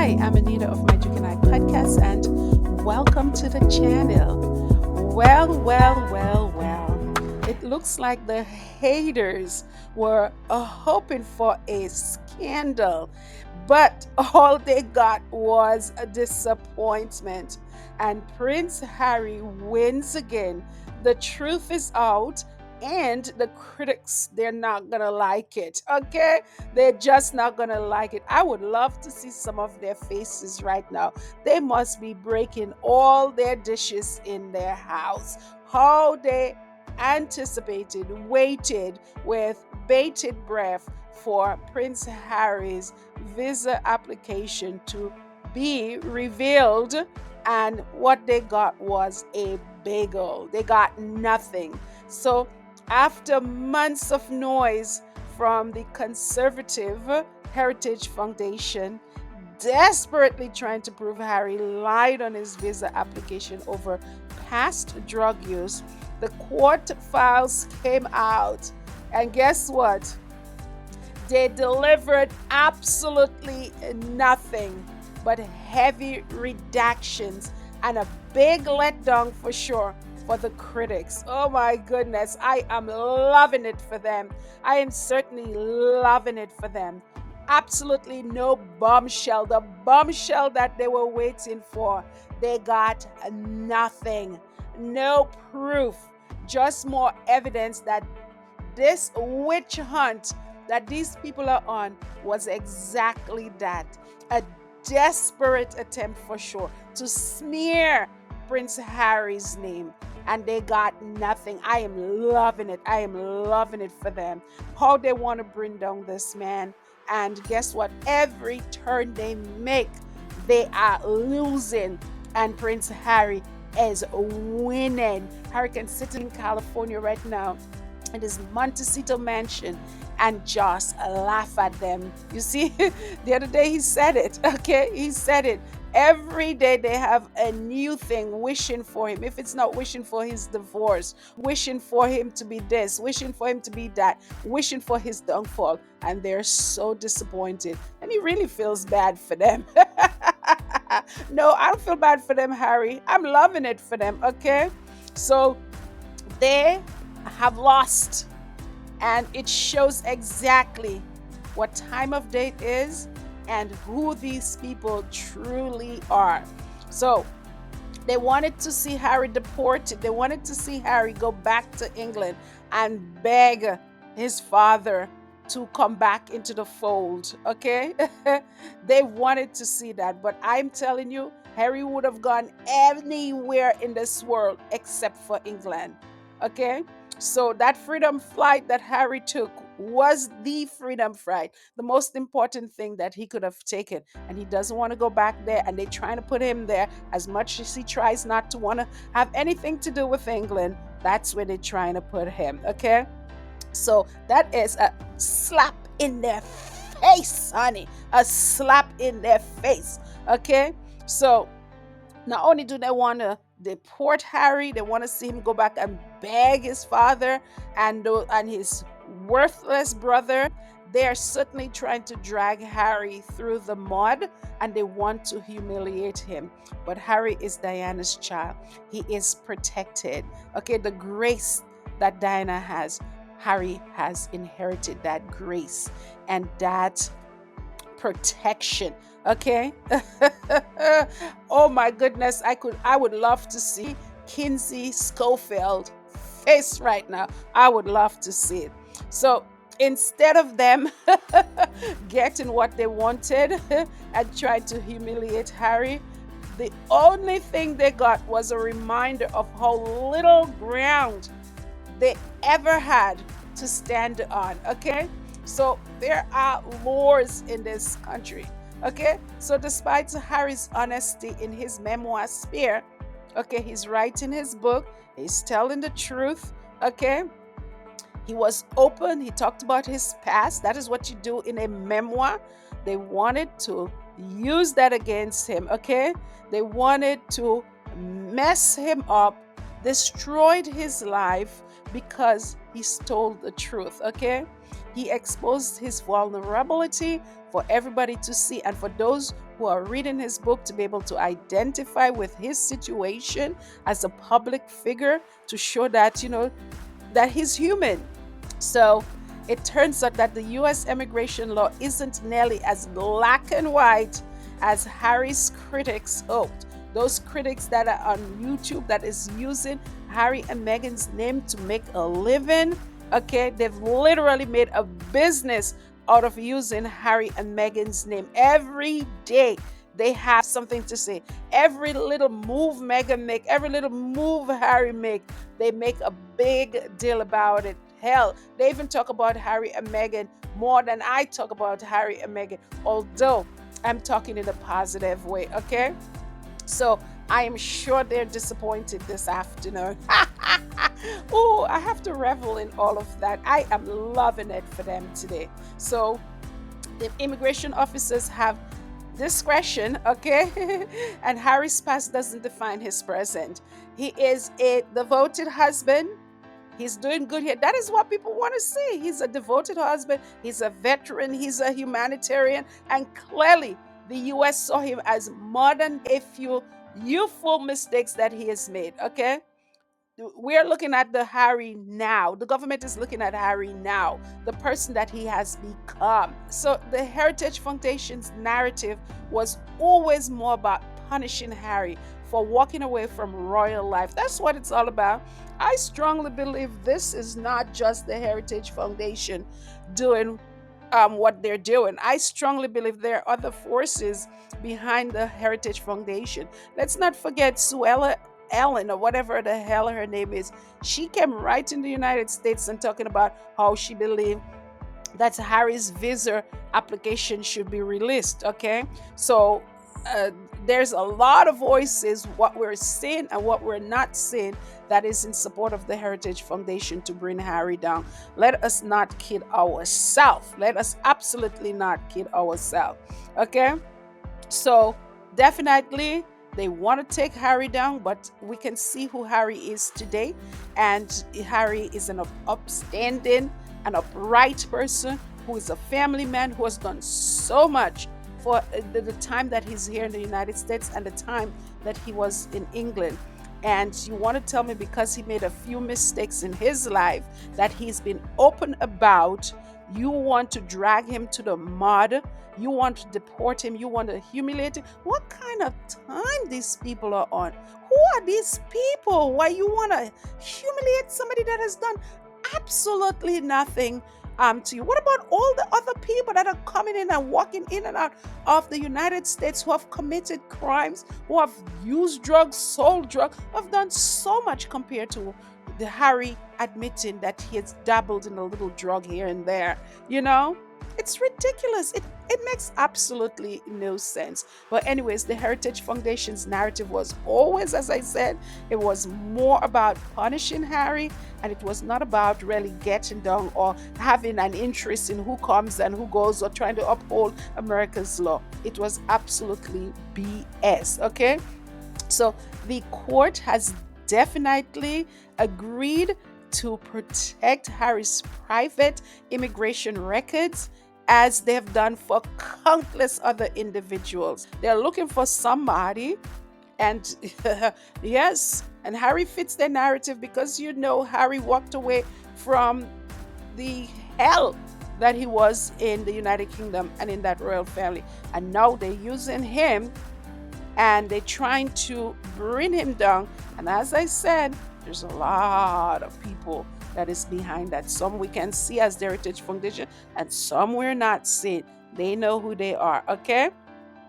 Hi, I'm Anita of My Juke and I podcast, and welcome to the channel. Well. It looks like the haters were hoping for a scandal, but all they got was a disappointment. And Prince Harry wins again. The truth is out, and the critics, they're not gonna like it. Okay, they're just not gonna like it. I would love to see some of their faces right now. They must be breaking all their dishes in their house. How they anticipated, waited with bated breath for Prince Harry's visa application to be revealed, and what they got was a bagel. They got nothing. So after months of noise from the Conservative Heritage Foundation, desperately trying to prove Harry lied on his visa application over past drug use, the court files came out. And guess what? They delivered absolutely nothing but heavy redactions and a big letdown for sure for the critics. Oh my goodness, I am loving it for them. I am certainly loving it for them. Absolutely no bombshell. The bombshell that they were waiting for, they got nothing. No proof, just more evidence that this witch hunt that these people are on was exactly that, a desperate attempt for sure to smear Prince Harry's name, and they got nothing. I am loving it. I am loving it for them. How they want to bring down this man. And guess what? Every turn they make, they are losing, and Prince Harry is winning. Harry can sit in California right now in his Montecito mansion and just laugh at them. You see, the other day he said it, okay? He said it. Every day they have a new thing wishing for him. If it's not wishing for his divorce, wishing for him to be this, wishing for him to be that, wishing for his downfall. And they're so disappointed. And he really feels bad for them. No, I don't feel bad for them, Harry. I'm loving it for them, okay? So they have lost, and it shows exactly what time of day it is and who these people truly are. So they wanted to see Harry deported. They wanted to see Harry go back to England and beg his father to come back into the fold. Okay? They wanted to see that. But I'm telling you, Harry would have gone anywhere in this world except for England. Okay? So that freedom flight that Harry took was the freedom flight, the most important thing that he could have taken. And he doesn't want to go back there. And they're trying to put him there as much as he tries not to want to have anything to do with England. That's where they're trying to put him. Okay? So that is a slap in their face, honey. A slap in their face. Okay? So not only do they want to deport Harry, they want to see him go back and beg his father and his worthless brother. They are certainly trying to drag Harry through the mud, and they want to humiliate him. But Harry is Diana's child. He is protected. Okay, the grace that Diana has, Harry has inherited that grace and that protection. Okay. Oh my goodness, I would love to see Kinsey Schofield face right now. I would love to see it. So instead of them getting what they wanted and trying to humiliate Harry, the only thing they got was a reminder of how little ground they ever had to stand on. Okay, so there are laws in this country. Okay, so despite Harry's honesty in his memoir sphere, okay, he's writing his book, he's telling the truth. Okay, he was open, he talked about his past. That is what you do in a memoir. They wanted to use that against him. Okay, they wanted to mess him up. destroyed his life because he told the truth, okay? He exposed his vulnerability for everybody to see, and for those who are reading his book to be able to identify with his situation as a public figure, to show that, that he's human. So it turns out that the US immigration law isn't nearly as black and white as Harry's critics hoped. Those critics that are on YouTube that is using Harry and Meghan's name to make a living, okay, they've literally made a business out of using Harry and Meghan's name. Every day they have something to say. Every little move Meghan make, every little move Harry make, they make a big deal about it. Hell, they even talk about Harry and Meghan more than I talk about Harry and Meghan, although I'm talking in a positive way, okay? So I am sure they're disappointed this afternoon. Oh, I have to revel in all of that. I am loving it for them today. So the immigration officers have discretion, okay? And Harry's past doesn't define his present. He is a devoted husband. He's doing good here. That is what people want to see. He's a devoted husband. He's a veteran. He's a humanitarian. And clearly, the US saw him as modern, a few youthful mistakes that he has made. Okay? We're looking at the Harry now. The government is looking at Harry now, the person that he has become. So the Heritage Foundation's narrative was always more about punishing Harry for walking away from royal life. That's what it's all about. I strongly believe this is not just the Heritage Foundation doing what they're doing. I strongly believe there are other forces behind the Heritage Foundation. Let's not forget Suella Ellen, or whatever the hell her name is. She came right in the United States and talking about how she believed that Harry's visa application should be released. Okay, so uh, there's a lot of voices, what we're seeing and what we're not seeing, that is in support of the Heritage Foundation to bring Harry down. Let us not kid ourselves. Let us absolutely not kid ourselves. Okay, so definitely they want to take Harry down, but we can see who Harry is today. And Harry is an upstanding and upright person who is a family man who has done so much for the time that he's here in the United States and the time that he was in England. And you want to tell me because he made a few mistakes in his life that he's been open about, you want to drag him to the mud, you want to deport him, you want to humiliate him? What kind of time these people are on? Who are these people? Why you want to humiliate somebody that has done absolutely nothing to you? What about all the other people that are coming in and walking in and out of the United States who have committed crimes, who have used drugs, sold drugs, who have done so much compared to the Harry admitting that he has dabbled in a little drug here and there? You know, it's ridiculous. It makes absolutely no sense. But anyways, the Heritage Foundation's narrative was always, as I said, it was more about punishing Harry, and it was not about really getting down or having an interest in who comes and who goes or trying to uphold America's law. It was absolutely BS. Okay, so the court has definitely agreed to protect Harry's private immigration records, as they have done for countless other individuals. They're looking for somebody, and yes, and Harry fits their narrative because Harry walked away from the hell that he was in the United Kingdom and in that royal family, and now they're using him and they're trying to bring him down. And as I said, there's a lot of people that is behind that. Some we can see as the Heritage Foundation, and some we're not seeing. They know who they are, okay?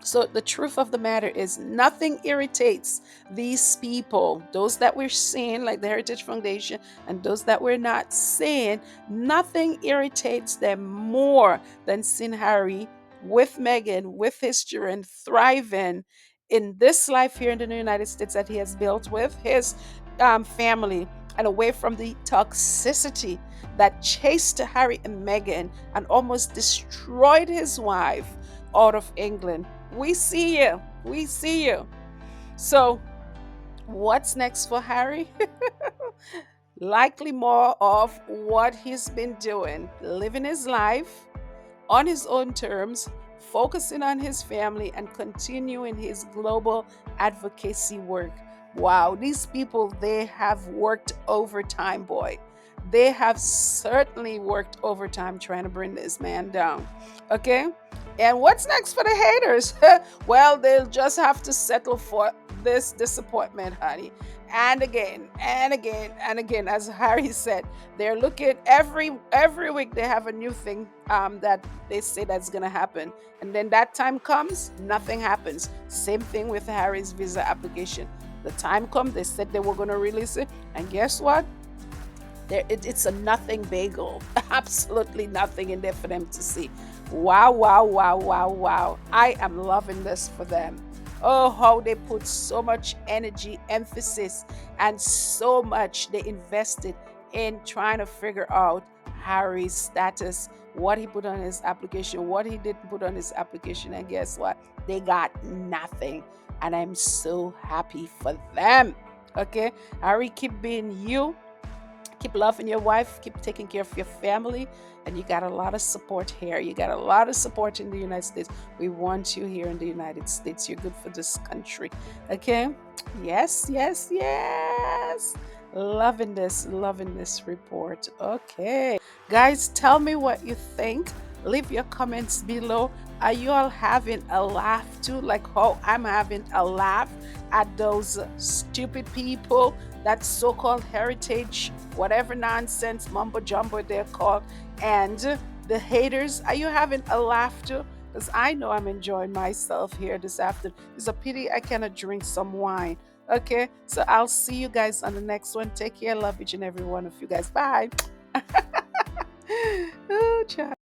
So the truth of the matter is nothing irritates these people, those that we're seeing, like the Heritage Foundation, and those that we're not seeing. Nothing irritates them more than seeing Harry with Meghan, with his children, thriving in this life here in the United States that he has built with his family, and away from the toxicity that chased Harry and Meghan and almost destroyed his wife out of England. We see you. We see you. So What's next for Harry? Likely more of what he's been doing, living his life on his own terms, focusing on his family, and continuing his global advocacy work. Wow, these people, they have worked overtime, boy. They have certainly worked overtime trying to bring this man down. Okay? And what's next for the haters? Well, they'll just have to settle for this disappointment, honey. And again, and again, and again, as Harry said, they're looking every week. They have a new thing that they say that's gonna happen, and then that time comes, nothing happens. Same thing with Harry's visa application. The time comes, they said they were gonna release it, and guess what? It's a nothing bagel. Absolutely nothing in there for them to see. Wow, wow, wow, wow, wow. I am loving this for them. Oh, how they put so much energy, emphasis, and so much they invested in trying to figure out Harry's status, what he put on his application, what he didn't put on his application. And guess what? They got nothing. And I'm so happy for them. Okay? Harry, keep being you, keep loving your wife, keep taking care of your family, and you got a lot of support here. You got a lot of support in the United States. We want you here in the United States. You're good for this country. Okay? Yes, yes, yes. Loving this report. Okay. Guys, tell me what you think. Leave your comments below. Are you all having a laugh too? Like how I'm having a laugh at those stupid people, that so called heritage, whatever nonsense mumbo jumbo they're called, and the haters. Are you having a laughter? Because I know I'm enjoying myself here this afternoon. It's a pity I cannot drink some wine. Okay, so I'll see you guys on the next one. Take care. Love each and every one of you guys. Bye. Oh, child.